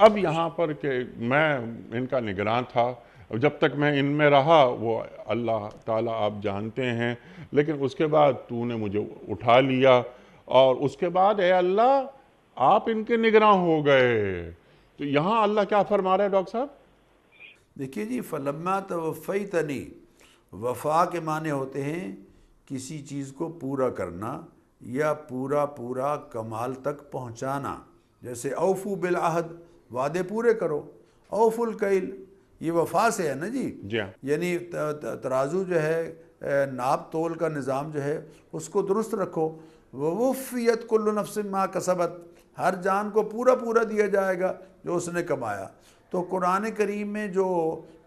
اب یہاں پر کہ میں ان کا نگراں تھا، جب تک میں ان میں رہا وہ اللہ تعالیٰ آپ جانتے ہیں، لیکن اس کے بعد تو نے مجھے اٹھا لیا، اور اس کے بعد اے اللہ آپ ان کے نگراں ہو گئے۔ تو یہاں اللہ کیا فرما رہا ہے ڈاکٹر صاحب؟ دیکھیے جی، فلما توفیتنی، وفا کے معنی ہوتے ہیں کسی چیز کو پورا کرنا یا پورا کمال تک پہنچانا۔ جیسے اوفو بالعہد، وعدے پورے کرو، اوفو الکیل، یہ وفا سے ہے نا جی۔ جی ہاں، یعنی ترازو جو ہے، ناپ تول کا نظام جو ہے اس کو درست رکھو۔ ووفیت کل نفس ما کسبت، ہر جان کو پورا دیا جائے گا جو اس نے کمایا۔ تو قرآن کریم میں جو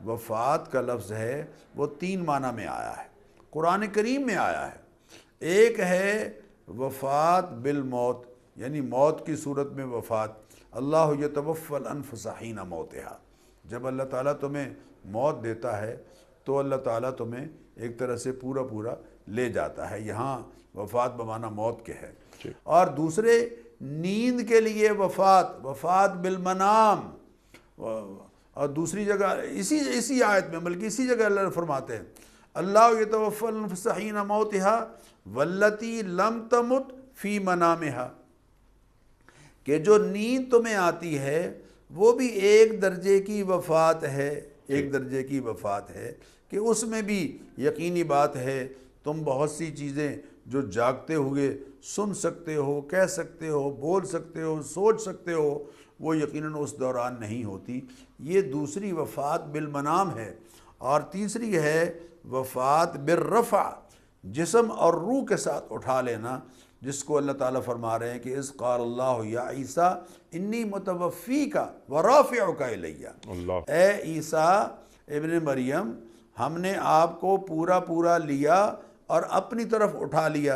وفات کا لفظ ہے وہ 3 معنی میں آیا ہے، قرآن کریم میں آیا ہے۔ ایک ہے وفات بالموت، یعنی موت کی صورت میں وفات۔ اللہ یتوفی الانفس حین موتہا، جب اللہ تعالیٰ تمہیں موت دیتا ہے تو اللہ تعالیٰ تمہیں ایک طرح سے پورا لے جاتا ہے۔ یہاں وفات بمعنی موت کے ہے۔ ٹھیک، اور دوسرے نیند کے لیے وفات بالمنام، اور دوسری جگہ اسی آیت میں، بلکہ اسی جگہ اللہ فرماتے ہیں اللہ یتوفی الانفس حین موتہا واللتی لم تمت فی منامہا، کہ جو نیند تمہیں آتی ہے وہ بھی ایک درجے کی وفات ہے، ایک درجے کی وفات ہے، کہ اس میں بھی یقینی بات ہے تم بہت سی چیزیں جو جاگتے ہوئے سن سکتے ہو، کہہ سکتے ہو، بول سکتے ہو، سوچ سکتے ہو، وہ یقیناً اس دوران نہیں ہوتی۔ یہ دوسری وفات بالمنام ہے۔ اور تیسری ہے وفات بالرفع، جسم اور روح کے ساتھ اٹھا لینا، جس کو اللہ تعالیٰ فرما رہے ہیں کہ اذ قال اللہ یا عیسیٰ انی متوفیک ورافعک الیہ، اللہ، اے عیسیٰ ابن مریم، ہم نے آپ کو پورا لیا اور اپنی طرف اٹھا لیا۔